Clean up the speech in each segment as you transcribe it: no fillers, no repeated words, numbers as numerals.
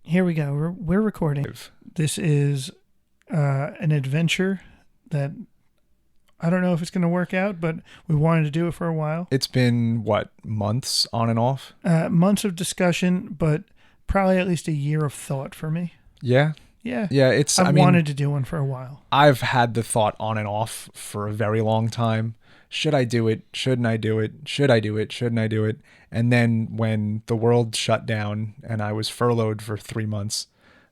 Here we go. We're recording. This is an adventure that I don't know if it's going to work out, but we wanted to do it for a while. It's been, what, months on and off? Months of discussion, but probably at least a year of thought for me. Yeah? Yeah. Yeah, I wanted to do one for a while. I've had the thought on and off for a very long time. Should I do it? Shouldn't I do it? Should I do it? Shouldn't I do it? And then when the world shut down and I was furloughed for 3 months,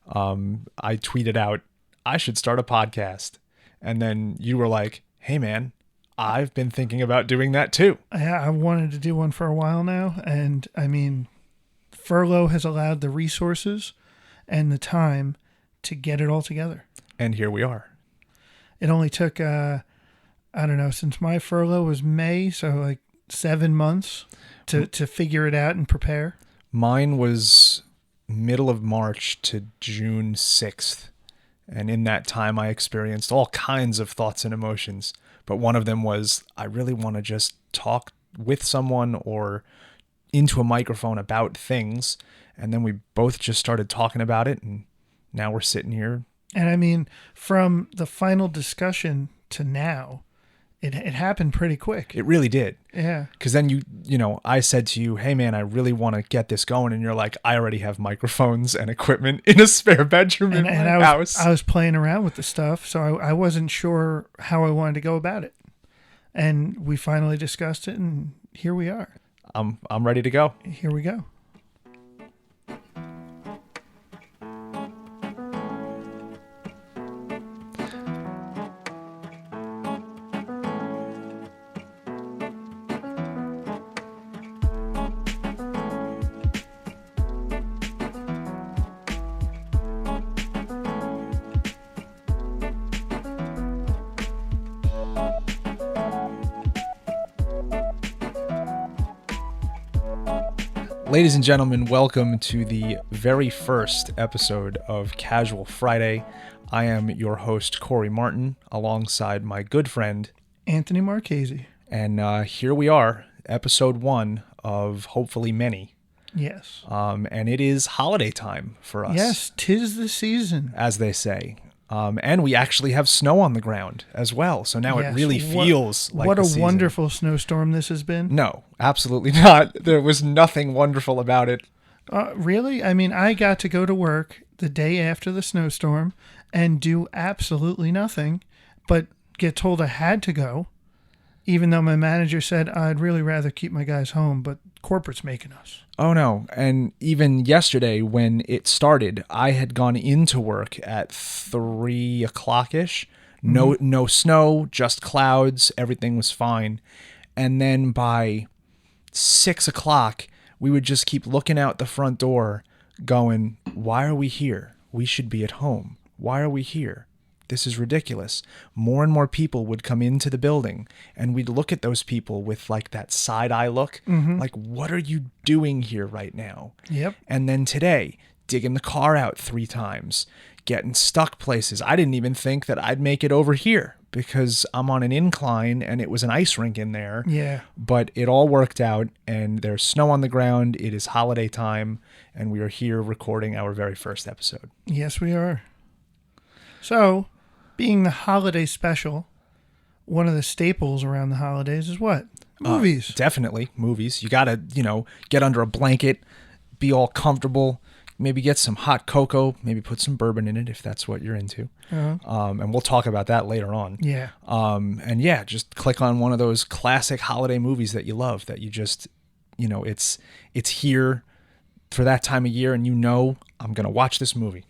I tweeted out, I should start a podcast. And then you were like, hey man, I've been thinking about doing that too. I wanted to do one for a while now. And I mean, furlough has allowed the resources and the time to get it all together. And here we are. It only took, I don't know, since my furlough was May, so like 7 months to figure it out and prepare. Mine was middle of March to June 6th. And in that time, I experienced all kinds of thoughts and emotions. But one of them was, I really want to just talk with someone or into a microphone about things. And then we both just started talking about it. And now we're sitting here. And I mean, from the final discussion to now, it happened pretty quick. It really did. Yeah. Because then I said to you, hey man, I really want to get this going. And you're like, I already have microphones and equipment in a spare bedroom in my house. I was playing around with the stuff, so I wasn't sure how I wanted to go about it. And we finally discussed it, and here we are. I'm ready to go. Here we go. Ladies and gentlemen, welcome to the very first episode of Casual Friday. I am your host, Corey Martin, alongside my good friend, Anthony Marchese. And here we are, episode 1 of hopefully many. Yes. And it is holiday time for us. Yes, 'tis the season, as they say. And we actually have snow on the ground as well. So now it really feels like what the a season. wonderful snowstorm this has been. No, absolutely not. There was nothing wonderful about it. Really? I mean, I got to go to work the day after the snowstorm and do absolutely nothing, but get told I had to go, even though my manager said I'd really rather keep my guys home, but corporate's making us. Oh, no. And even yesterday when it started, I had gone into work at 3 o'clock-ish. No snow, just clouds. Everything was fine. And then by 6 o'clock, we would just keep looking out the front door going, why are we here? We should be at home. Why are we here? This is ridiculous. More and more people would come into the building and we'd look at those people with like that side eye look. Mm-hmm. Like, what are you doing here right now? Yep. And then today, digging the car out 3 times, getting stuck places. I didn't even think that I'd make it over here because I'm on an incline and it was an ice rink in there. Yeah. But it all worked out and there's snow on the ground. It is holiday time and we are here recording our very first episode. Yes, we are. So, being the holiday special, one of the staples around the holidays is what? Movies. Definitely movies. You got to, get under a blanket, be all comfortable, maybe get some hot cocoa, maybe put some bourbon in it if that's what you're into. Uh-huh. And we'll talk about that later on. Yeah. And yeah, just click on one of those classic holiday movies that you love, that you just, it's here for that time of year and I'm going to watch this movie.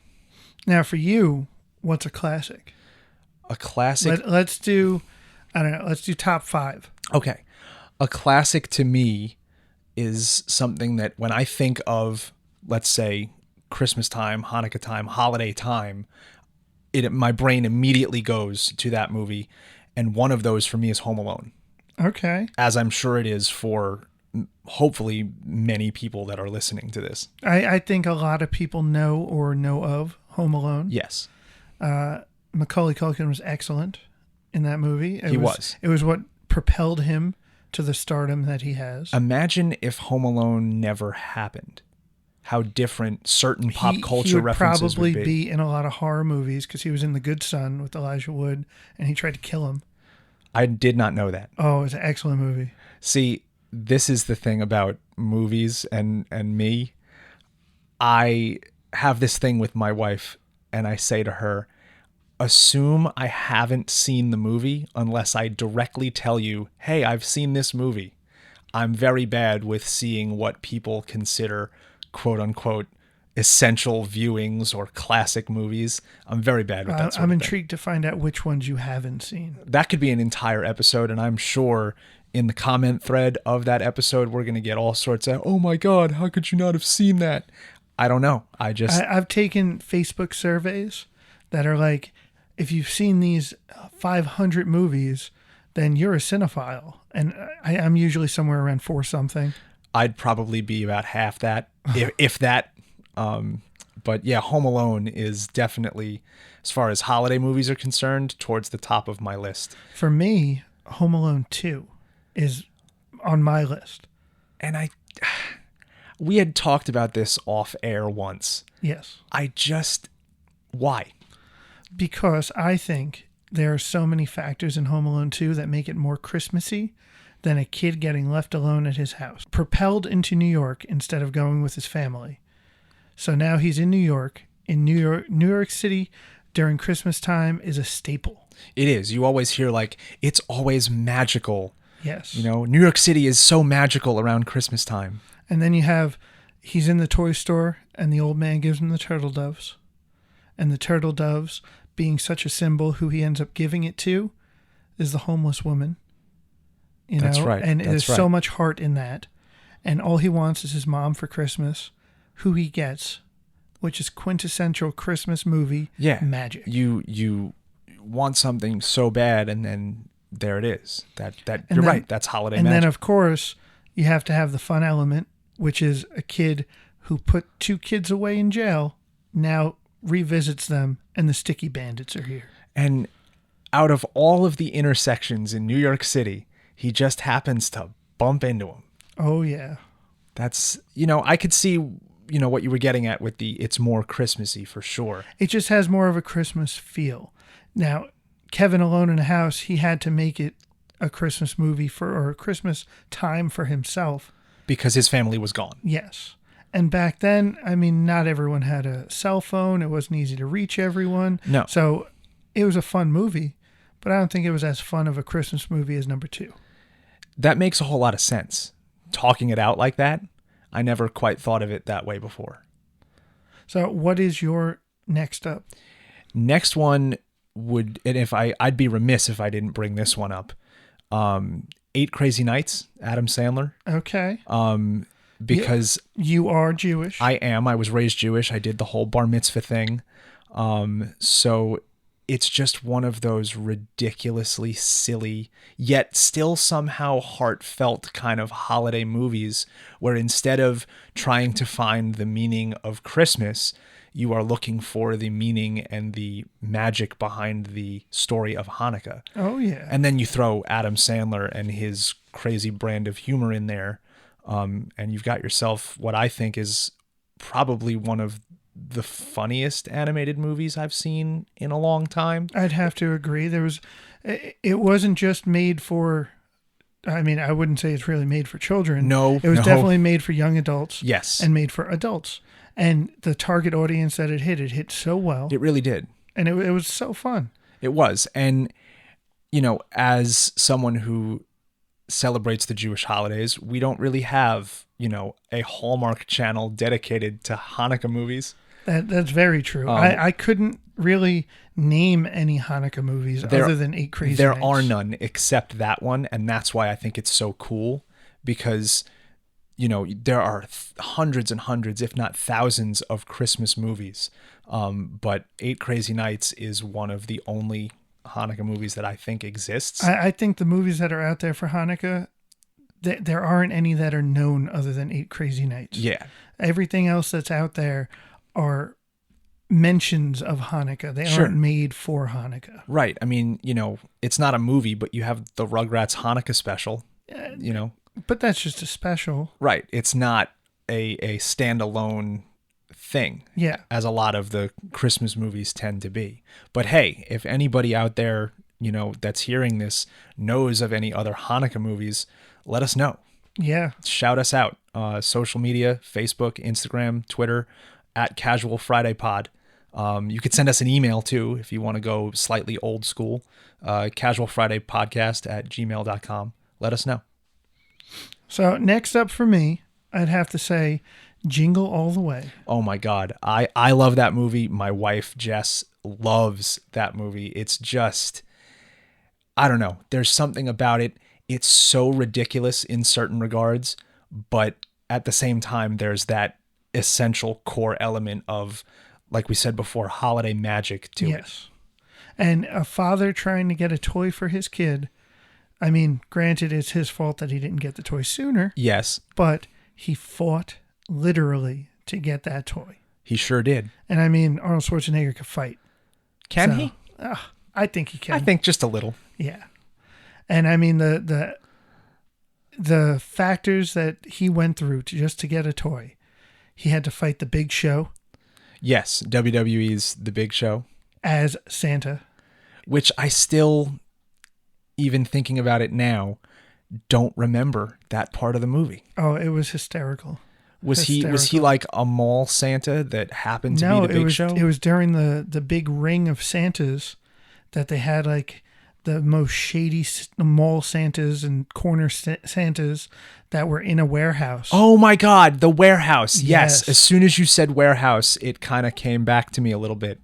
Now for you, what's a classic? A classic. Let's do top 5. Okay. A classic to me is something that when I think of, let's say, Christmas time, Hanukkah time, holiday time, my brain immediately goes to that movie. And one of those for me is Home Alone. Okay. As I'm sure it is for hopefully many people that are listening to this. I think a lot of people know of Home Alone. Yes. Macaulay Culkin was excellent in that movie. It was what propelled him to the stardom that he has. Imagine if Home Alone never happened. how different certain pop culture he would references probably would be. in a lot of horror movies because he was in The Good Son with Elijah Wood, and he tried to kill him. I did not know that. Oh, it's an excellent movie. See, this is the thing about movies and me. I have this thing with my wife, and I say to her, assume I haven't seen the movie unless I directly tell you, hey, I've seen this movie. I'm very bad with seeing what people consider quote unquote essential viewings or classic movies. I'm very bad with that sort I'm of intrigued to find out which ones you haven't seen. That could be an entire episode, and I'm sure in the comment thread of that episode, we're going to get all sorts of, oh my God, how could you not have seen that? I don't know. I've taken Facebook surveys that are like, if you've seen these 500 movies, then you're a cinephile. And I'm usually somewhere around 4 something. I'd probably be about half that, if that. But yeah, Home Alone is definitely, as far as holiday movies are concerned, towards the top of my list. For me, Home Alone 2 is on my list. And we had talked about this off air once. Yes. Why? Because I think there are so many factors in Home Alone 2 that make it more Christmassy than a kid getting left alone at his house. Propelled into New York instead of going with his family. So now he's in New York. In New York City during Christmas time is a staple. It is. You always hear like, it's always magical. Yes. New York City is so magical around Christmas time. And then he's in the toy store and the old man gives him the turtle doves. And the turtle doves, being such a symbol, who he ends up giving it to is the homeless woman. That's right. And there's so much heart in that. And all he wants is his mom for Christmas, who he gets, which is quintessential Christmas movie magic. You want something so bad, and then there it is. You're right. That's holiday magic. And then, of course, you have to have the fun element, which is a kid who put 2 kids away in jail now revisits them, and the sticky bandits are here. And out of all of the intersections in New York City, he just happens to bump into them. Oh, yeah. That's, I could see, what you were getting at with it's more Christmassy for sure. It just has more of a Christmas feel. Now, Kevin Alone in a House, he had to make it a Christmas movie or a Christmas time for himself. Because his family was gone. Yes. And back then, not everyone had a cell phone. It wasn't easy to reach everyone. No. So it was a fun movie, but I don't think it was as fun of a Christmas movie as number 2. That makes a whole lot of sense. Talking it out like that, I never quite thought of it that way before. So what is your next up? Next one would, and I'd be remiss if I didn't bring this one up. 8 Crazy Nights, Adam Sandler. Okay. Because you are Jewish. I am. I was raised Jewish. I did the whole bar mitzvah thing. So it's just one of those ridiculously silly, yet still somehow heartfelt kind of holiday movies where instead of trying to find the meaning of Christmas, you are looking for the meaning and the magic behind the story of Hanukkah. Oh, yeah. And then you throw Adam Sandler and his crazy brand of humor in there. And you've got yourself what I think is probably one of the funniest animated movies I've seen in a long time. I'd have to agree. It wasn't just made for, I wouldn't say it's really made for children. No. It was definitely made for young adults. Yes. And made for adults. And the target audience that it hit so well. It really did. And it was so fun. It was. And, as someone who celebrates the Jewish holidays, we don't really have, a Hallmark channel dedicated to Hanukkah movies. That's very true. I couldn't really name any Hanukkah movies other than 8 Crazy Nights. There are none except that one, and that's why I think it's so cool, because there are hundreds and hundreds, if not thousands, of Christmas movies. But 8 Crazy Nights is one of the only Hanukkah movies that I think exists. I think the movies that are out there for Hanukkah, there aren't any that are known other than 8 Crazy Nights. Yeah. Everything else that's out there are mentions of Hanukkah. They aren't made for Hanukkah. Right. It's not a movie, but you have the Rugrats Hanukkah special, But that's just a special. Right. It's not a standalone thing. Yeah. As a lot of the Christmas movies tend to be. But hey, if anybody out there, that's hearing this knows of any other Hanukkah movies, let us know. Yeah. Shout us out. Social media, Facebook, Instagram, Twitter, at Casual Friday Pod. You could send us an email too if you want to go slightly old school. casualfridaypodcast@gmail.com. Let us know. So next up for me, I'd have to say Jingle All The Way. Oh my God. I love that movie. My wife, Jess, loves that movie. It's just, I don't know. There's something about it. It's so ridiculous in certain regards, but at the same time, there's that essential core element of, like we said before, holiday magic to it. Yes. And a father trying to get a toy for his kid. I mean, granted, it's his fault that he didn't get the toy sooner. Yes. But he fought literally to get that toy. He sure did. And I mean, Arnold Schwarzenegger could fight. Can he? I think he can. I think just a little. Yeah. And I mean, the factors that he went through to get a toy. He had to fight the Big Show. Yes, WWE's The Big Show. As Santa. Which I still, even thinking about it now, don't remember that part of the movie. Oh, it was hysterical. Was he like a mall Santa that happened to be the Big Show? It was during the big ring of Santas that they had like the most shady mall Santas and corner Santas that were in a warehouse. Oh my God, the warehouse. Yes. As soon as you said warehouse, it kind of came back to me a little bit.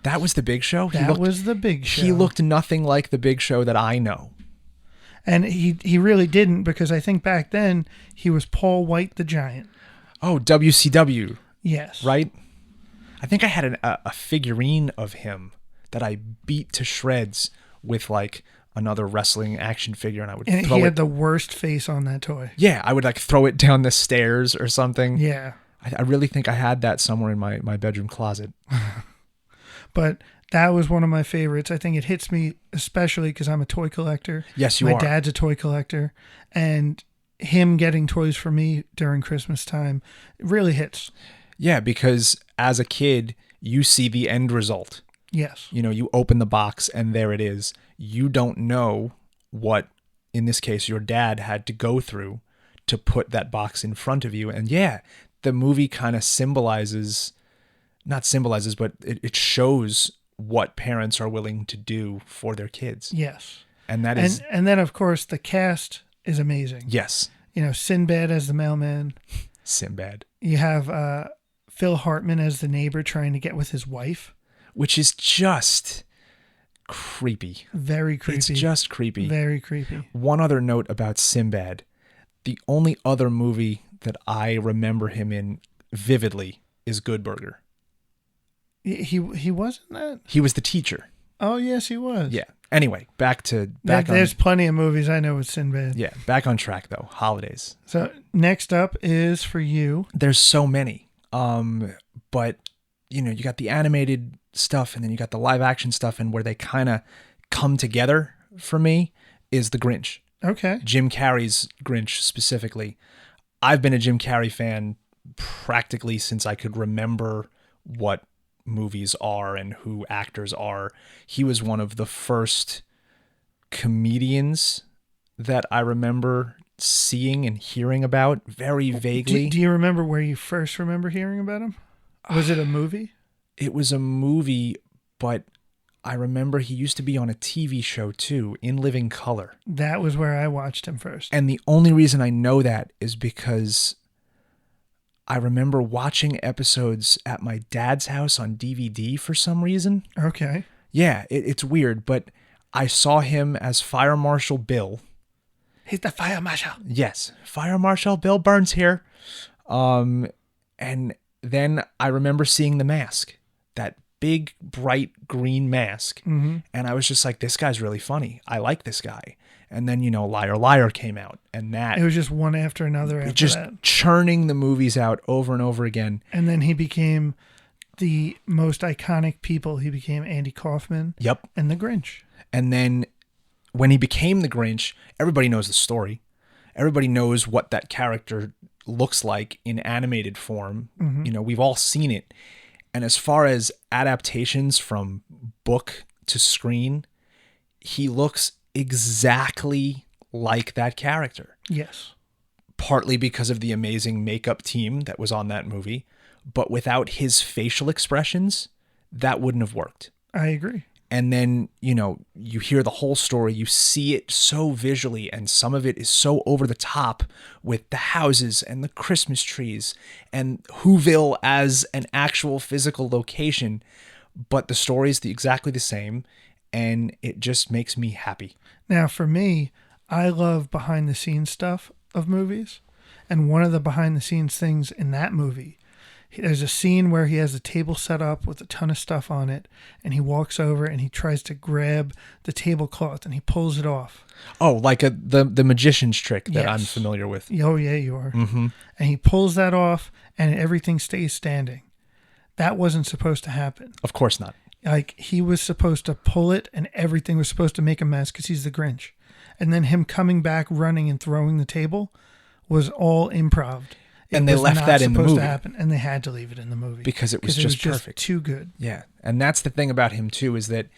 That was the Big Show? That was the Big Show. He looked nothing like the Big Show that I know. And he really didn't, because I think back then he was Paul White the Giant. Oh, WCW. Yes. Right? I think I had a figurine of him that I beat to shreds with like another wrestling action figure, and I would throw it. He had the worst face on that toy. Yeah, I would like throw it down the stairs or something. Yeah. I really think I had that somewhere in my bedroom closet. But that was one of my favorites. I think it hits me especially because I'm a toy collector. Yes, you are. My dad's a toy collector, and him getting toys for me during Christmas time really hits. Yeah, because as a kid, you see the end result. Yes. You open the box and there it is. You don't know what, in this case, your dad had to go through to put that box in front of you. And yeah, the movie kind of but it shows what parents are willing to do for their kids. Yes. And that is... And then, of course, the cast is amazing. Yes. Sinbad as the mailman. Sinbad. You have Phil Hartman as the neighbor trying to get with his wife. Which is just creepy. Very creepy. It's just creepy. Very creepy. One other note about Sinbad. The only other movie that I remember him in vividly is Good Burger. He wasn't that? He was the teacher. Oh, yes, he was. Yeah. Anyway, there's plenty of movies I know with Sinbad. Yeah, back on track though. Holidays. So next up is for you. There's so many. But you got the animated stuff and then you got the live action stuff, and where they kind of come together for me is the Grinch. Okay. Jim Carrey's Grinch specifically. I've been a Jim Carrey fan practically since I could remember what movies are and who actors are. He was one of the first comedians that I remember seeing and hearing about very vaguely. Do you remember where you first remember hearing about him? Was it a movie? It was a movie, but I remember he used to be on a TV show too, In Living Color. That was where I watched him first. And the only reason I know that is because I remember watching episodes at my dad's house on DVD for some reason. Okay. Yeah, it's weird, but I saw him as Fire Marshal Bill. He's the Fire Marshal. Yes, Fire Marshal Bill Burns here. And then I remember seeing The Mask, that big, bright green mask. Mm-hmm. And I was just like, this guy's really funny. I like this guy. And then, Liar Liar came out, and that... It was just one after another after just that. churning the movies out over and over again. And then he became the most iconic people. He became Andy Kaufman. Yep. And the Grinch. And then when he became the Grinch, everybody knows the story. Everybody knows what that character looks like in animated form. You know, we've all seen it. And as far as adaptations from book to screen, he looks exactly like that character. Yes. Partly because of the amazing makeup team that was on that movie. But without his facial expressions, that wouldn't have worked. I agree. And then, you know, you hear the whole story, you see it so visually, and some of it is so over the top with the houses and the Christmas trees and Whoville as an actual physical location. But the story is exactly the same, and it just makes me happy. Now, for me, I love behind the scenes stuff of movies. And one of the behind the scenes things in that movie, there's a scene where he has a table set up with a ton of stuff on it, and he walks over and he tries to grab the tablecloth and he pulls it off. Oh, like the magician's trick that Yes. I'm familiar with. Oh, yeah, you are. Mm-hmm. And he pulls that off and everything stays standing. That wasn't supposed to happen. Of course not. Like, he was supposed to pull it and everything was supposed to make a mess because he's the Grinch. And then him coming back, running and throwing the table was all improv. And they left that in the movie. To happen, and they had to leave it in the movie because it was just perfect. Too good. Yeah. And that's the thing about him too, is that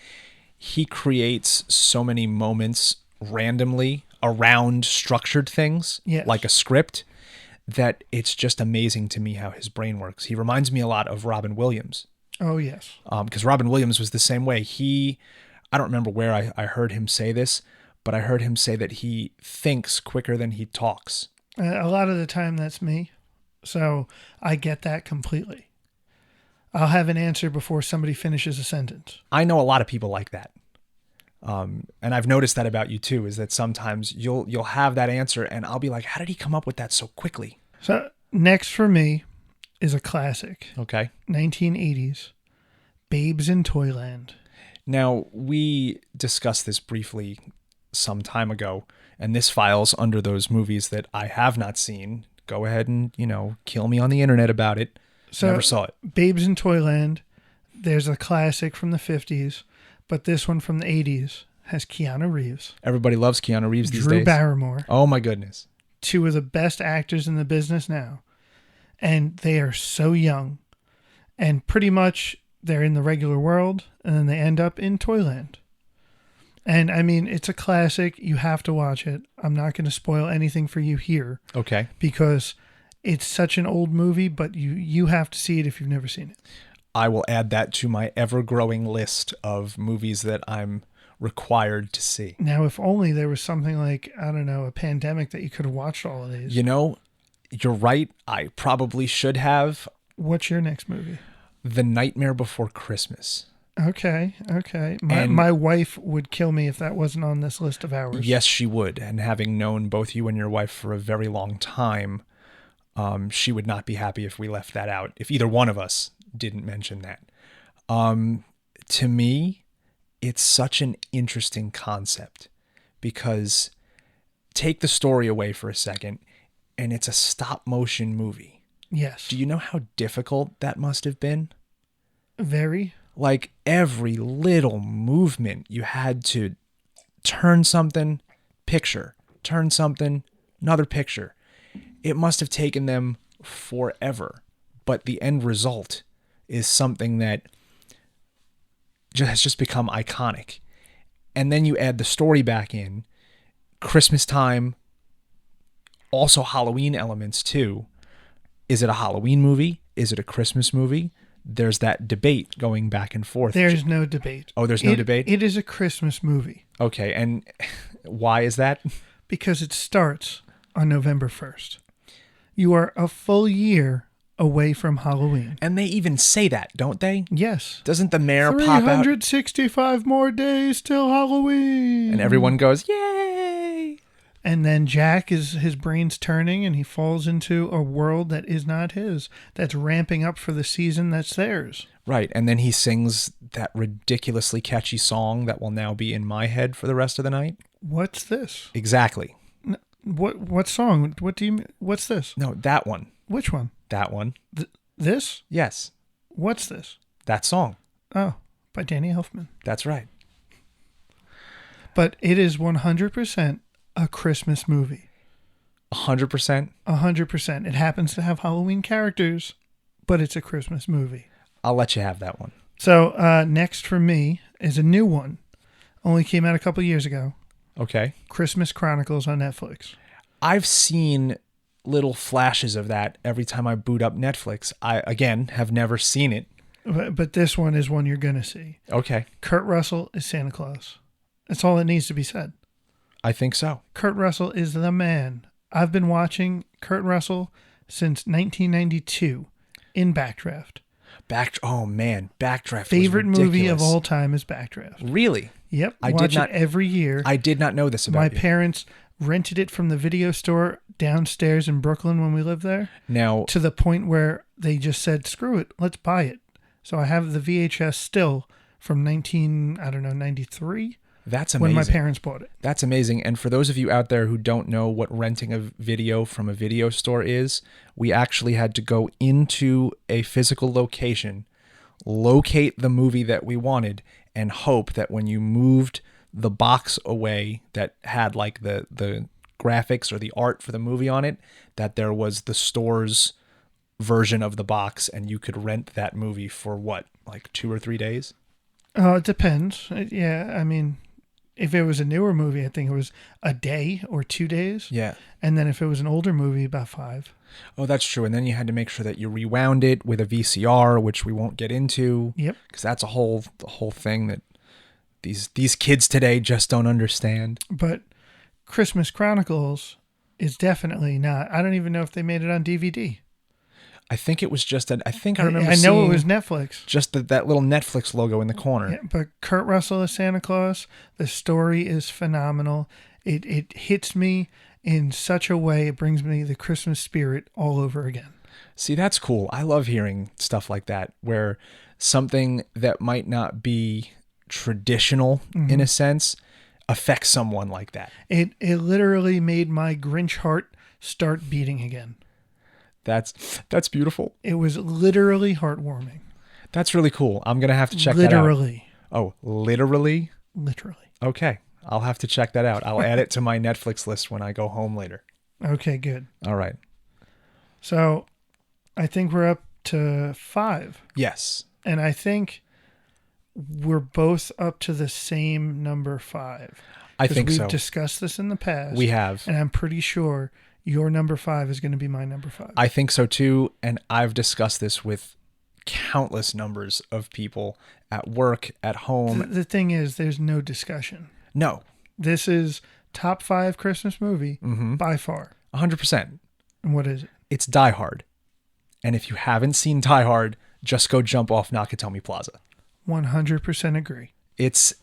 he creates so many moments randomly around structured things, Yes. like a script, that it's just amazing to me how his brain works. He reminds me a lot of Robin Williams. Oh, yes. Because Robin Williams was the same way. I don't remember where I heard him say this, but I heard him say that he thinks quicker than he talks. A lot of the time that's me. So I get that completely. I'll have an answer before somebody finishes a sentence. I know a lot of people like that. And I've noticed that about you too, is that sometimes you'll have that answer and I'll be like, how did he come up with that so quickly? So next for me is a classic. Okay. 1980s. Babes in Toyland. Now, we discussed this briefly some time ago, and this files under those movies that I have not seen. Go ahead and, kill me on the internet about it. So, never saw it. Babes in Toyland, there's a classic from the 50s, but this one from the 80s has Keanu Reeves. Everybody loves Keanu Reeves these days. Drew Barrymore. Oh, my goodness. Two of the best actors in the business now. And they are so young. And pretty much they're in the regular world, and then they end up in Toyland. And, I mean, it's a classic. You have to watch it. I'm not going to spoil anything for you here. Okay. Because it's such an old movie, but you have to see it if you've never seen it. I will add that to my ever-growing list of movies that I'm required to see. Now, if only there was something like, I don't know, a pandemic that you could have watched all of these. You're right. I probably should have. What's your next movie? The Nightmare Before Christmas. Okay. My wife would kill me if that wasn't on this list of ours. Yes, she would. And having known both you and your wife for a very long time, she would not be happy if we left that out, if either one of us didn't mention that. To me, it's such an interesting concept because take the story away for a second, and it's a stop motion movie. Yes. Do you know how difficult that must have been? Very. Like every little movement, you had to turn something, picture, turn something, another picture. It must have taken them forever, but the end result is something that has just become iconic. And then you add the story back in, Christmas time, also Halloween elements too. Is it a Halloween movie? Is it a Christmas movie? There's that debate going back and forth. There's no debate. Oh, there's no debate? It is a Christmas movie. Okay, and why is that? Because it starts on November 1st. You are a full year away from Halloween. And they even say that, don't they? Yes. Doesn't the mayor pop out? 365 more days till Halloween. And everyone goes, yay! And then Jack, his brain's turning and he falls into a world that is not his. That's ramping up for the season that's theirs. Right. And then he sings that ridiculously catchy song that will now be in my head for the rest of the night. What's this? Exactly. What song? What do you mean? What's this? No, that one. Which one? That one. This? Yes. What's this? That song. Oh, by Danny Elfman. That's right. But it is 100% a Christmas movie. 100%. 100%. It happens to have Halloween characters, but it's a Christmas movie. I'll let you have that one. So next for me is a new one. Only came out a couple years ago. Okay. Christmas Chronicles on Netflix. I've seen little flashes of that every time I boot up Netflix. I, again, have never seen it. But this one is one you're going to see. Okay. Kurt Russell is Santa Claus. That's all that needs to be said. I think so. Kurt Russell is the man. I've been watching Kurt Russell since 1992 in Backdraft. Oh man, Backdraft. Favorite was movie of ridiculous. all time is Backdraft. Really? Yep. I watch did not, it every year. I did not know this about My you. parents rented it from the video store downstairs in Brooklyn when we lived there. Now, To the point where they just said, "Screw it, let's buy it." So I have the VHS still from 93. that's amazing. When my parents bought it. That's amazing. And for those of you out there who don't know what renting a video from a video store is, we actually had to go into a physical location, locate the movie that we wanted, and hope that when you moved the box away that had like the graphics or the art for the movie on it, that there was the store's version of the box and you could rent that movie for what, like 2 or 3 days? It depends. Yeah, I mean, if it was a newer movie, I think it was a day or 2 days. Yeah. And then if it was an older movie, about 5. Oh, that's true. And then you had to make sure that you rewound it with a VCR, which we won't get into. Yep. Because that's a whole thing that these kids today just don't understand. But Christmas Chronicles is definitely not. I don't even know if they made it on DVD. I think it was just I remember I know seeing it was Netflix. just that little Netflix logo in the corner. Yeah, but Kurt Russell as Santa Claus, the story is phenomenal. It hits me in such a way, it brings me the Christmas spirit all over again. See, that's cool. I love hearing stuff like that, where something that might not be traditional in a sense affects someone like that. It literally made my Grinch heart start beating again. That's beautiful. It was literally heartwarming. That's really cool. I'm going to have to check Literally. that out. Oh, literally? Literally. Okay. I'll have to check that out. I'll add it to my Netflix list when I go home later. Okay, good. All right. So I think we're up to 5. Yes. And I think we're both up to the same number 5. I think so. We've discussed this in the past. We have. And I'm pretty sure your number 5 is going to be my number 5. I think so too. And I've discussed this with countless numbers of people at work, at home. The thing is, there's no discussion. No. This is top 5 Christmas movie by far. 100%. And what is it? It's Die Hard. And if you haven't seen Die Hard, just go jump off Nakatomi Plaza. 100% agree. It's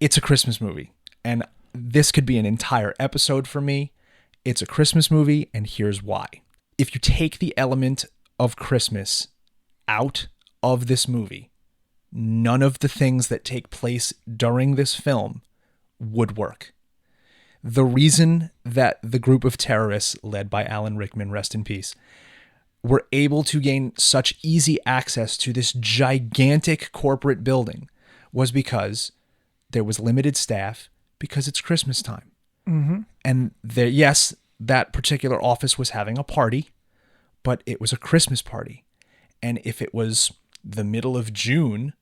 a Christmas movie. And this could be an entire episode for me. It's a Christmas movie, and here's why. If you take the element of Christmas out of this movie, none of the things that take place during this film would work. The reason that the group of terrorists, led by Alan Rickman, rest in peace, were able to gain such easy access to this gigantic corporate building was because there was limited staff, because it's Christmas time. And yes, that particular office was having a party, but it was a Christmas party. And if it was the middle of June,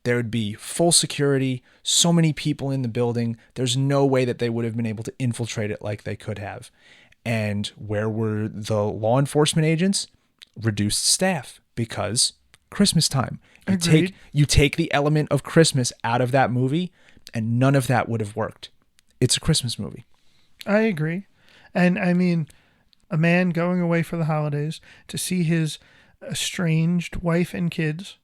there would be full security, so many people in the building. There's no way that they would have been able to infiltrate it like they could have. And where were the law enforcement agents? Reduced staff, because Christmas time. You take the element of Christmas out of that movie, and none of that would have worked. It's a Christmas movie. I agree. And I mean, a man going away for the holidays to see his estranged wife and kids.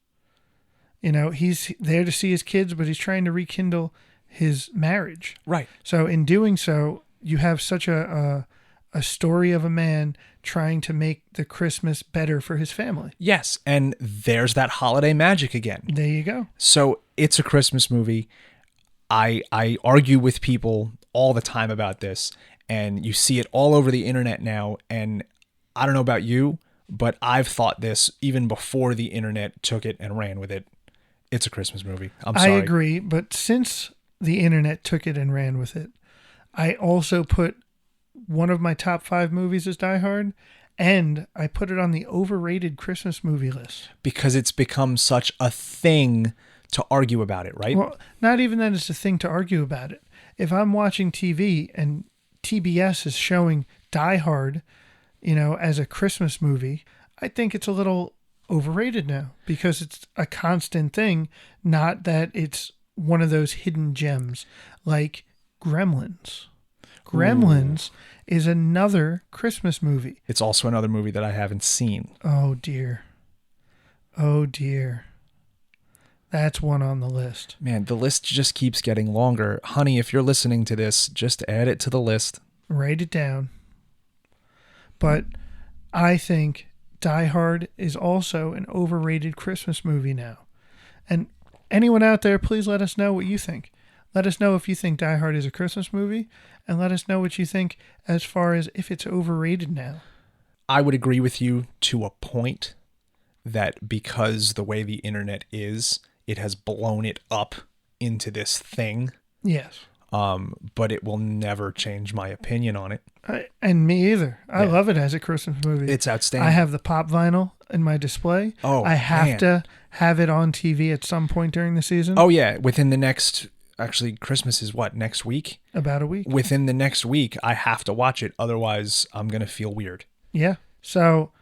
You know, he's there to see his kids, but he's trying to rekindle his marriage. Right. So in doing so, you have such a story of a man trying to make the Christmas better for his family. Yes. And there's that holiday magic again. There you go. So it's a Christmas movie. I argue with people all the time about this, and you see it all over the internet now. And I don't know about you, but I've thought this even before the internet took it and ran with it. It's a Christmas movie. I'm sorry. I agree. But since the internet took it and ran with it, I also put one of my top 5 movies is Die Hard, and I put it on the overrated Christmas movie list. Because it's become such a thing to argue about it, right? Well, not even that it's a thing to argue about it. If I'm watching TV and TBS is showing Die Hard, as a Christmas movie, I think it's a little overrated now because it's a constant thing, not that it's one of those hidden gems like Gremlins. Gremlins is another Christmas movie. It's also another movie that I haven't seen. Oh, dear. Oh, dear. That's one on the list. Man, the list just keeps getting longer. Honey, if you're listening to this, just add it to the list. Write it down. But I think Die Hard is also an overrated Christmas movie now. And anyone out there, please let us know what you think. Let us know if you think Die Hard is a Christmas movie, and let us know what you think as far as if it's overrated now. I would agree with you to a point that because the way the internet is, it has blown it up into this thing. Yes. But it will never change my opinion on it. And me either. I love it as a Christmas movie. It's outstanding. I have the pop vinyl in my display. Oh, I have man. to have it on TV at some point during the season. Oh, yeah. Within the next... Actually, Christmas is what, next week? About a week. Within the next week, I have to watch it. Otherwise, I'm going to feel weird. Yeah. So,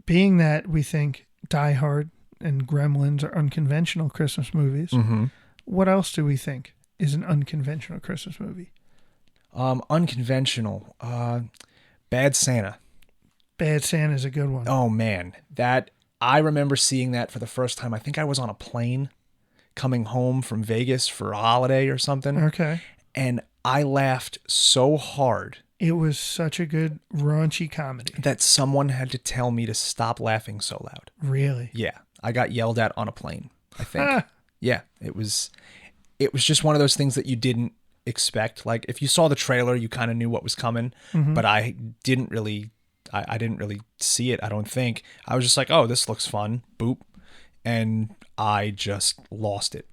being that we think Die Hard and Gremlins are unconventional Christmas movies, what else do we think is an unconventional Christmas movie? Unconventional. Bad Santa. Bad Santa is a good one. Oh, man. I remember seeing that for the first time. I think I was on a plane coming home from Vegas for a holiday or something. Okay. And I laughed so hard. It was such a good raunchy comedy. That someone had to tell me to stop laughing so loud. Really? Yeah. I got yelled at on a plane, I think. Yeah. It was just one of those things that you didn't expect. Like if you saw the trailer, you kind of knew what was coming, but I didn't really see it. I don't think. I was just like, oh, this looks fun. Boop. And I just lost it.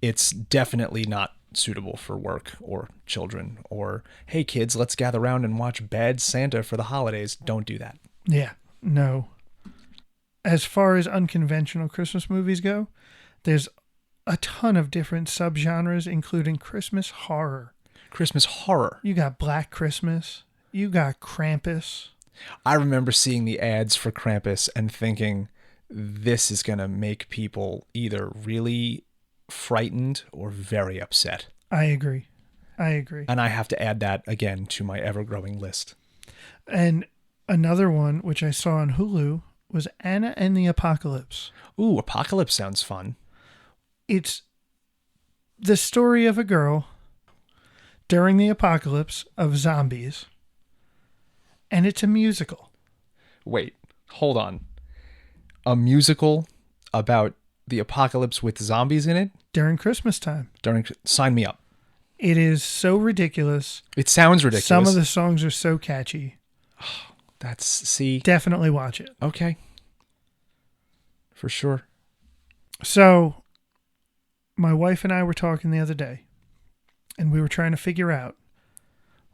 It's definitely not suitable for work or children or, hey kids, let's gather around and watch Bad Santa for the holidays. Don't do that. Yeah, no. As far as unconventional Christmas movies go, there's a ton of different subgenres, including Christmas horror. Christmas horror. You got Black Christmas. You got Krampus. I remember seeing the ads for Krampus and thinking, this is going to make people either really frightened or very upset. I agree. And I have to add that again to my ever-growing list. And another one, which I saw on Hulu, was Anna and the Apocalypse. Ooh, Apocalypse sounds fun. It's the story of a girl during the apocalypse of zombies. And it's a musical. Wait, hold on. A musical about the apocalypse with zombies in it? During Christmas time. Sign me up. It is so ridiculous. It sounds ridiculous. Some of the songs are so catchy. See. Definitely watch it. Okay. For sure. So, my wife and I were talking the other day, and we were trying to figure out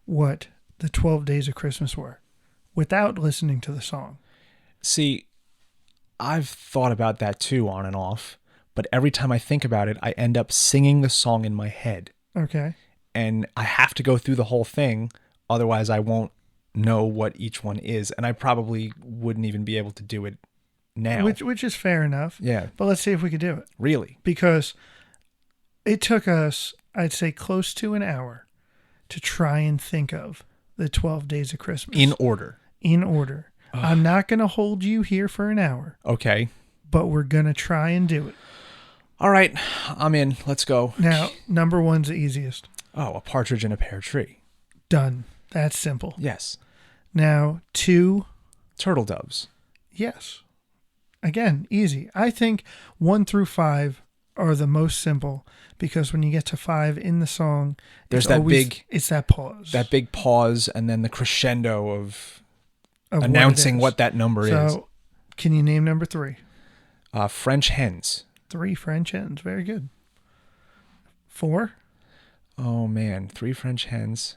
what the 12 Days of Christmas were without listening to the song. See, I've thought about that too, on and off, but every time I think about it, I end up singing the song in my head. Okay. And I have to go through the whole thing, otherwise I won't know what each one is, and I probably wouldn't even be able to do it now. Which is fair enough. Yeah. But let's see if we could do it. Really? Because it took us, I'd say, close to an hour to try and think of the 12 Days of Christmas. In order. I'm not going to hold you here for an hour. Okay. But we're going to try and do it. All right. I'm in. Let's go. Now, number one's the easiest. Oh, A Partridge in a Pear Tree. Done. That's simple. Yes. Now, 2. Turtle Doves. Yes. Again, easy. I think 1 through 5 are the most simple because when you get to 5 in the song, it's that pause. That big pause and then the crescendo of announcing what that number is. So, can you name number 3? French Hens. 3 French hens. Very good. 4? Oh, man. 3 French Hens.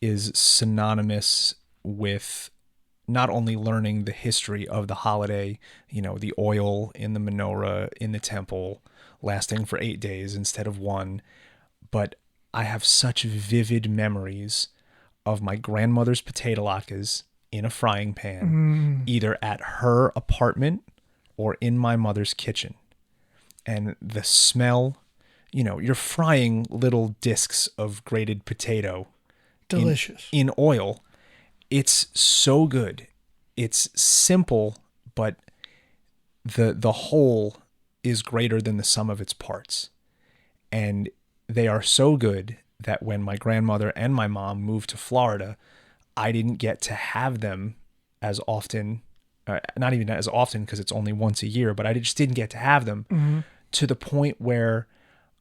is synonymous with not only learning the history of the holiday, the oil in the menorah in the temple lasting for 8 days instead of one, but I have such vivid memories of my grandmother's potato latkes in a frying pan, either at her apartment or in my mother's kitchen. And the smell, you're frying little discs of grated potato. Delicious. In oil. It's so good. It's simple, but the whole is greater than the sum of its parts. And they are so good that when my grandmother and my mom moved to Florida, I didn't get to have them as often, not even as often because it's only once a year, but I just didn't get to have them to the point where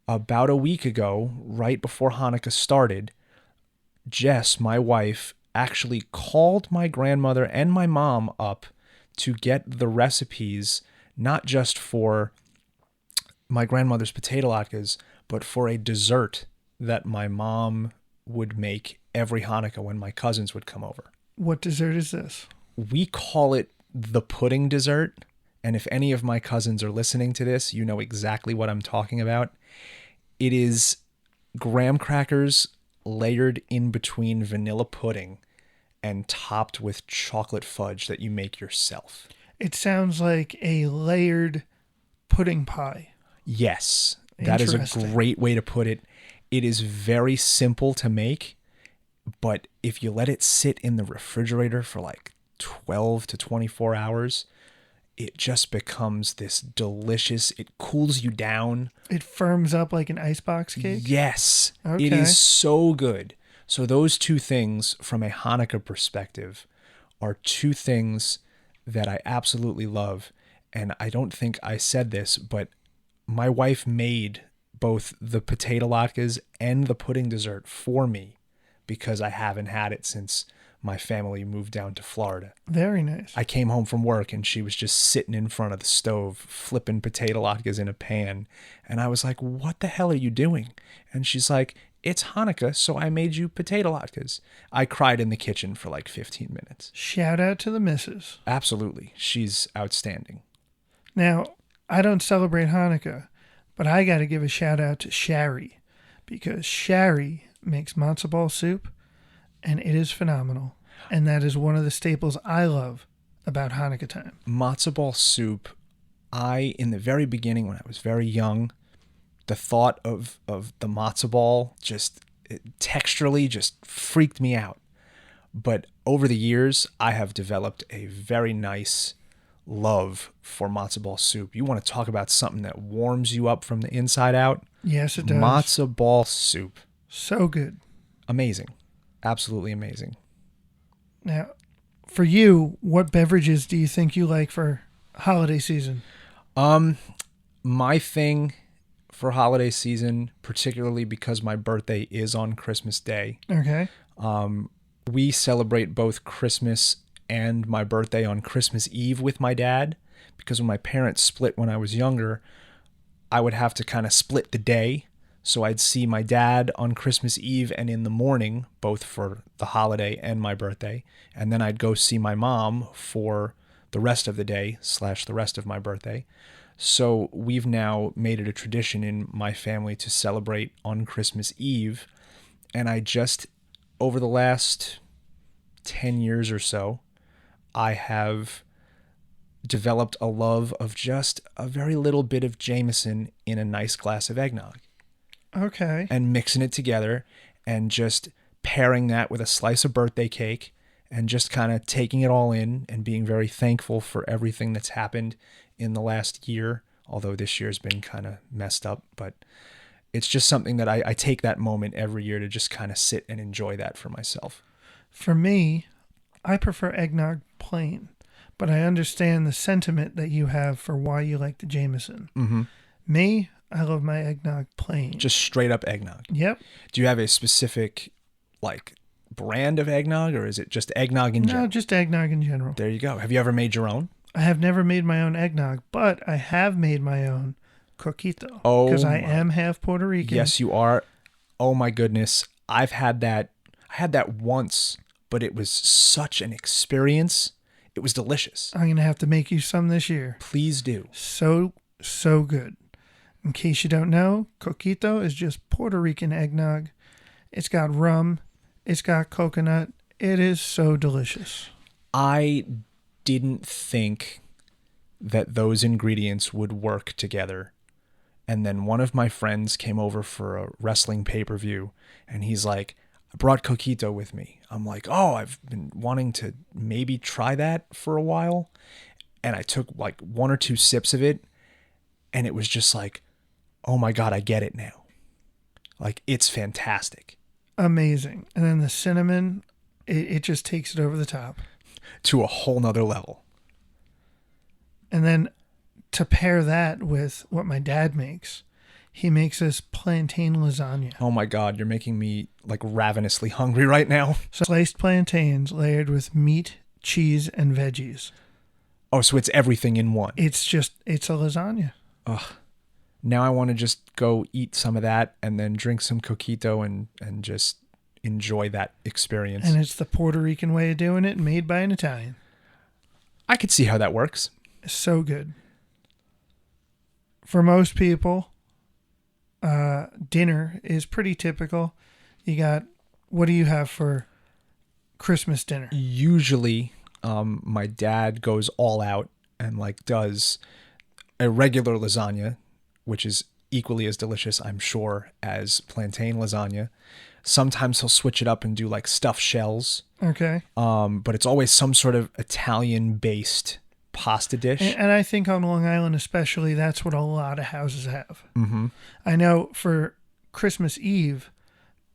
about a week ago, right before Hanukkah started, Jess, my wife, actually called my grandmother and my mom up to get the recipes, not just for my grandmother's potato latkes, but for a dessert that my mom would make every Hanukkah when my cousins would come over. What dessert is this? We call it the pudding dessert. And if any of my cousins are listening to this, you know exactly what I'm talking about. It is graham crackers layered in between vanilla pudding and topped with chocolate fudge that you make yourself. It sounds like a layered pudding pie. Yes, that is a great way to put it. It is very simple to make, but if you let it sit in the refrigerator for like 12 to 24 hours, it just becomes this delicious, it cools you down. It firms up like an icebox cake? Yes. Okay. It is so good. So those two things from a Hanukkah perspective are two things that I absolutely love. And I don't think I said this, but my wife made both the potato latkes and the pudding dessert for me because I haven't had it since my family moved down to Florida. Very nice. I came home from work and she was just sitting in front of the stove flipping potato latkes in a pan. And I was like, what the hell are you doing? And she's like, it's Hanukkah, so I made you potato latkes. I cried in the kitchen for like 15 minutes. Shout out to the missus. Absolutely. She's outstanding. Now, I don't celebrate Hanukkah, but I got to give a shout out to Shari because Shari makes matzo ball soup and it is phenomenal. And that is one of the staples I love about Hanukkah time. Matzo ball soup, in the very beginning when I was very young, the thought of the matzo ball texturally just freaked me out. But over the years, I have developed a very nice love for matzo ball soup. You want to talk about something that warms you up from the inside out? Yes, it does. Matzo ball soup. So good. Amazing. Absolutely amazing. Now, for you, what beverages do you think you like for holiday season? My thing for holiday season, particularly because my birthday is on Christmas Day. Okay. We celebrate both Christmas and my birthday on Christmas Eve with my dad, because when my parents split when I was younger, I would have to kind of split the day. So I'd see my dad on Christmas Eve and in the morning, both for the holiday and my birthday. And then I'd go see my mom for the rest of the day / the rest of my birthday. So we've now made it a tradition in my family to celebrate on Christmas Eve. And I just, over the last 10 years or so, I have developed a love of just a very little bit of Jameson in a nice glass of eggnog. Okay. And mixing it together and just pairing that with a slice of birthday cake and just kind of taking it all in and being very thankful for everything that's happened in the last year, although this year's been kind of messed up. But it's just something that I take that moment every year to just kind of sit and enjoy that for myself. For me, I prefer eggnog plain, but I understand the sentiment that you have for why you like the Jameson. Mm-hmm. Me, I love my eggnog plain. Just straight up eggnog. Yep. Do you have a specific brand of eggnog, or is it just eggnog in general? No, just eggnog in general. There you go. Have you ever made your own? I have never made my own eggnog, but I have made my own coquito. Oh, because I am half Puerto Rican. Yes, you are. Oh my goodness. I've had that. I had that once, but it was such an experience. It was delicious. I'm going to have to make you some this year. Please do. So good. In case you don't know, coquito is just Puerto Rican eggnog. It's got rum. It's got coconut. It is so delicious. I didn't think that those ingredients would work together. And then one of my friends came over for a wrestling pay-per-view, and he's like, I brought coquito with me. I'm like, oh, I've been wanting to maybe try that for a while. And I took like 1 or 2 sips of it, and it was just like, oh my God, I get it now. Like, it's fantastic. Amazing. And then the cinnamon, it just takes it over the top. To a whole nother level. And then to pair that with what my dad makes, he makes this plantain lasagna. Oh my God, you're making me like ravenously hungry right now. So sliced plantains layered with meat, cheese, and veggies. Oh, so it's everything in one. It's a lasagna. Ugh. Now I want to just go eat some of that and then drink some coquito and just enjoy that experience. And it's the Puerto Rican way of doing it, made by an Italian. I could see how that works. So good. For most people, dinner is pretty typical. What do you have for Christmas dinner? Usually, my dad goes all out and like does a regular lasagna, which is equally as delicious, I'm sure, as plantain lasagna. Sometimes he'll switch it up and do like stuffed shells. Okay. But it's always some sort of Italian-based pasta dish. And I think on Long Island especially, that's what a lot of houses have. Mm-hmm. I know for Christmas Eve,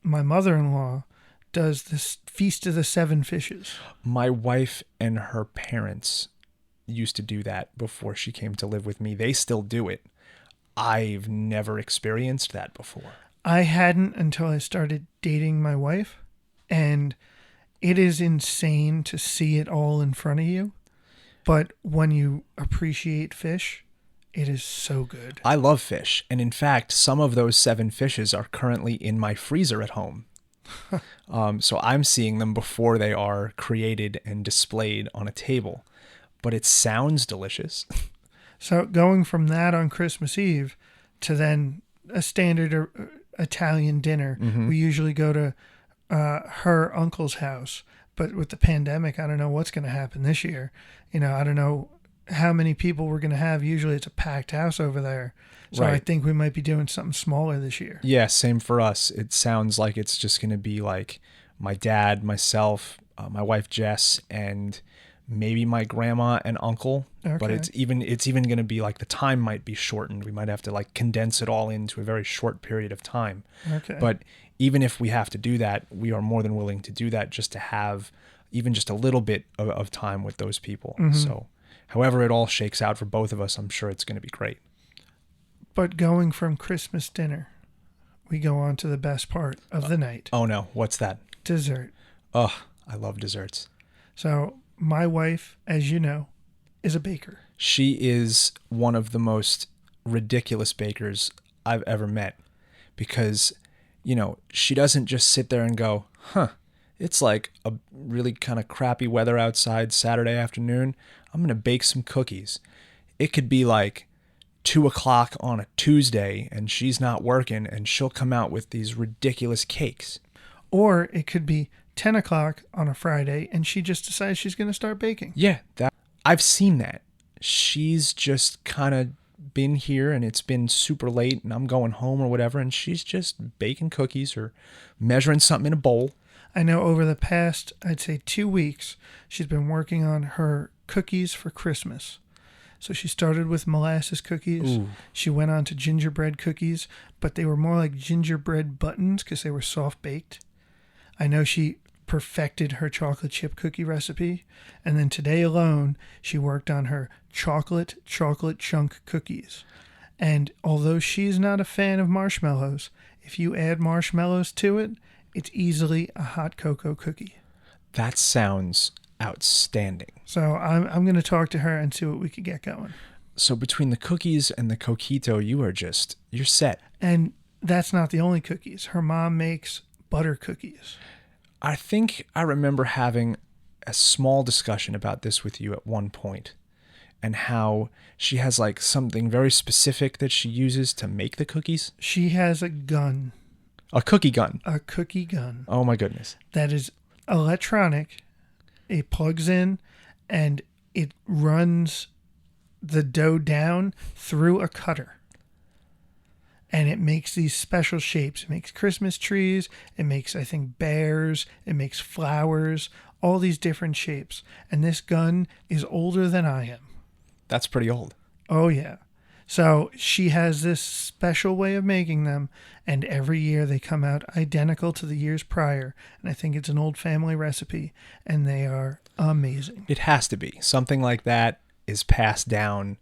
my mother-in-law does this Feast of the Seven Fishes. My wife and her parents used to do that before she came to live with me. They still do it. I've never experienced that before. I hadn't until I started dating my wife, and it is insane to see it all in front of you. But when you appreciate fish, it is so good. I love fish, and in fact, some of those 7 fishes are currently in my freezer at home. So I'm seeing them before they are created and displayed on a table. But it sounds delicious. So going from that on Christmas Eve to then a standard Italian dinner, we usually go to her uncle's house. But with the pandemic, I don't know what's going to happen this year. I don't know how many people we're going to have. Usually it's a packed house over there. So right. I think we might be doing something smaller this year. Yeah, same for us. It sounds like it's just going to be like my dad, myself, my wife Jess, and maybe my grandma and uncle. Okay. But it's even going to be like the time might be shortened. We might have to like condense it all into a very short period of time. Okay. But even if we have to do that, we are more than willing to do that just to have even just a little bit of time with those people. Mm-hmm. So however it all shakes out for both of us, I'm sure it's going to be great. But going from Christmas dinner, we go on to the best part of the night. Oh no, what's that? Dessert. Oh, I love desserts. So my wife, as you know, is a baker. She is one of the most ridiculous bakers I've ever met because, she doesn't just sit there and go, it's like a really kind of crappy weather outside Saturday afternoon. I'm going to bake some cookies. It could be like 2:00 on a Tuesday and she's not working and she'll come out with these ridiculous cakes. Or it could be 10 o'clock on a Friday and she just decides she's going to start baking. Yeah, I've seen that. She's just kind of been here and it's been super late and I'm going home or whatever and she's just baking cookies or measuring something in a bowl. I know over the past, I'd say 2 weeks, she's been working on her cookies for Christmas. So she started with molasses cookies. Ooh. She went on to gingerbread cookies, but they were more like gingerbread buttons because they were soft baked. I know she perfected her chocolate chip cookie recipe. And then today alone, she worked on her chocolate chunk cookies. And although she's not a fan of marshmallows, if you add marshmallows to it, it's easily a hot cocoa cookie. That sounds outstanding. So I'm going to talk to her and see what we could get going. So between the cookies and the coquito, you're set. And that's not the only cookies. Her mom makes butter cookies. I think I remember having a small discussion about this with you at one point, and how she has like something very specific that she uses to make the cookies. She has a gun. A cookie gun. A cookie gun. Oh my goodness. That is electronic. It plugs in and it runs the dough down through a cutter. And it makes these special shapes. It makes Christmas trees. It makes, I think, bears. It makes flowers. All these different shapes. And this gun is older than I am. That's pretty old. Oh, yeah. So she has this special way of making them. And every year they come out identical to the years prior. And I think it's an old family recipe. And they are amazing. It has to be. Something like that is passed down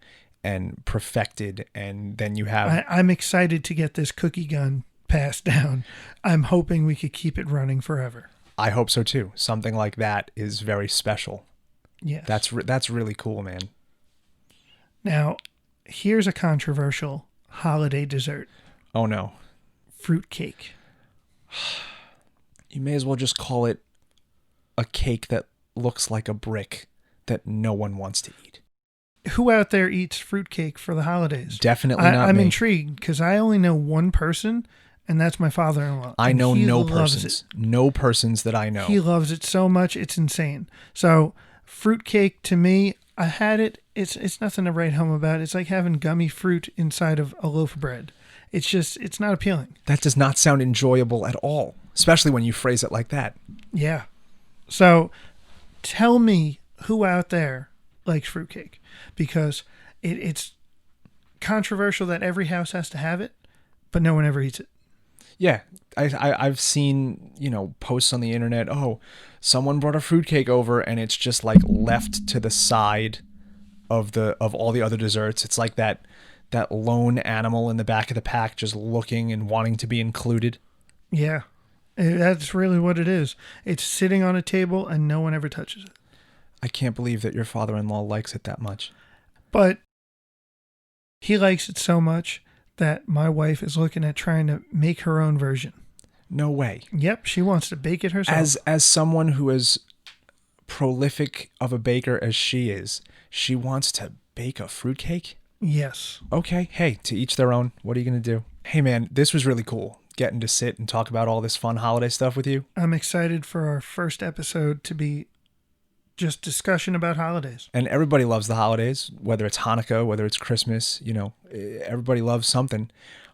and perfected, and then you have... I'm excited to get this cookie gun passed down. I'm hoping we could keep it running forever. I hope so too. Something like that is very special. Yes. That's really cool, man. Now, here's a controversial holiday dessert. Oh no. Fruitcake. You may as well just call it a cake that looks like a brick that no one wants to eat. Who out there eats fruitcake for the holidays? Definitely not I'm me. intrigued because I only know one person, and that's my father-in-law. I know no persons. It. No persons that I know. He loves it so much, it's insane. So, fruitcake to me, I had it. It's nothing to write home about. It's like having gummy fruit inside of a loaf of bread. It's not appealing. That does not sound enjoyable at all, especially when you phrase it like that. Yeah. So, tell me who out there likes fruitcake, because it's controversial that every house has to have it, but no one ever eats it. Yeah, I've seen, posts on the internet. Oh, someone brought a fruitcake over, and it's just like left to the side of all the other desserts. It's like that lone animal in the back of the pack, just looking and wanting to be included. Yeah, that's really what it is. It's sitting on a table, and no one ever touches it. I can't believe that your father-in-law likes it that much. But he likes it so much that my wife is looking at trying to make her own version. No way. Yep, she wants to bake it herself. As someone who is prolific of a baker as she is, she wants to bake a fruitcake? Yes. Okay, hey, to each their own. What are you going to do? Hey man, this was really cool, getting to sit and talk about all this fun holiday stuff with you. I'm excited for our first episode to be just discussion about holidays. And everybody loves the holidays, whether it's Hanukkah, whether it's Christmas, everybody loves something.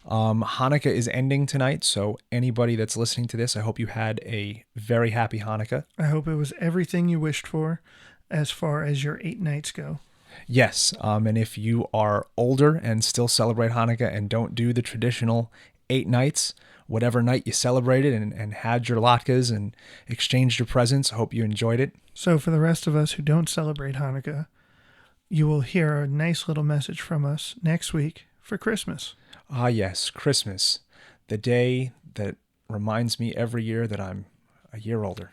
Hanukkah is ending tonight, so anybody that's listening to this, I hope you had a very happy Hanukkah. I hope it was everything you wished for as far as your 8 nights go. Yes, and if you are older and still celebrate Hanukkah and don't do the traditional 8 nights, whatever night you celebrated and had your latkes and exchanged your presents, I hope you enjoyed it. So for the rest of us who don't celebrate Hanukkah, you will hear a nice little message from us next week for Christmas. Ah, yes, Christmas, the day that reminds me every year that I'm a year older.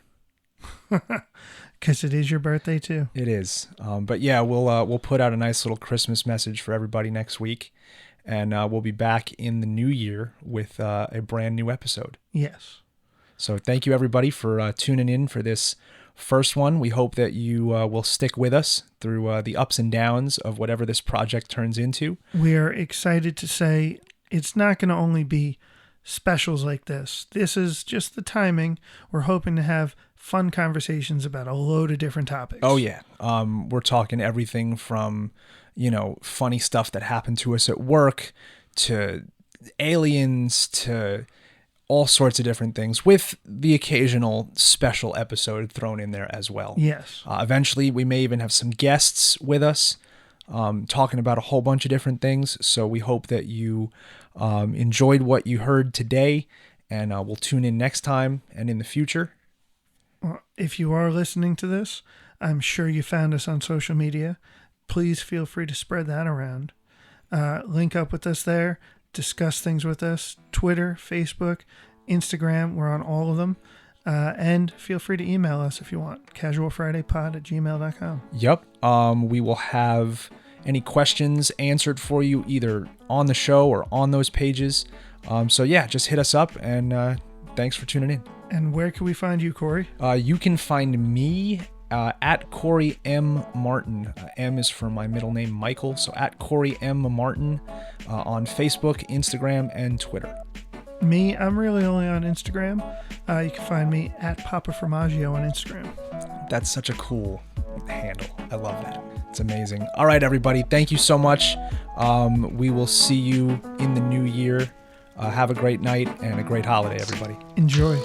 Because it is your birthday too. It is. But yeah, we'll put out a nice little Christmas message for everybody next week. And we'll be back in the new year with a brand new episode. Yes. So thank you, everybody, for tuning in for this first one. We hope that you will stick with us through the ups and downs of whatever this project turns into. We are excited to say it's not going to only be specials like this. This is just the timing. We're hoping to have fun conversations about a load of different topics. Oh, yeah. We're talking everything from funny stuff that happened to us at work, to aliens, to all sorts of different things, with the occasional special episode thrown in there as well. Yes. Eventually, we may even have some guests with us talking about a whole bunch of different things. So we hope that you enjoyed what you heard today, and we'll tune in next time and in the future. Well, if you are listening to this, I'm sure you found us on social media. Please feel free to spread that around. Link up with us there. Discuss things with us. Twitter, Facebook, Instagram. We're on all of them. And feel free to email us if you want. casualfridaypod@gmail.com. Yep. We will have any questions answered for you either on the show or on those pages. So yeah, just hit us up, and thanks for tuning in. And where can we find you, Corey? You can find me at Corey M. Martin. M is for my middle name, Michael. So at Corey M. Martin on Facebook, Instagram, and Twitter. Me, I'm really only on Instagram. You can find me at Papa Formaggio on Instagram. That's such a cool handle. I love that. It's amazing. All right, everybody. Thank you so much. We will see you in the new year. Have a great night and a great holiday, everybody. Enjoy.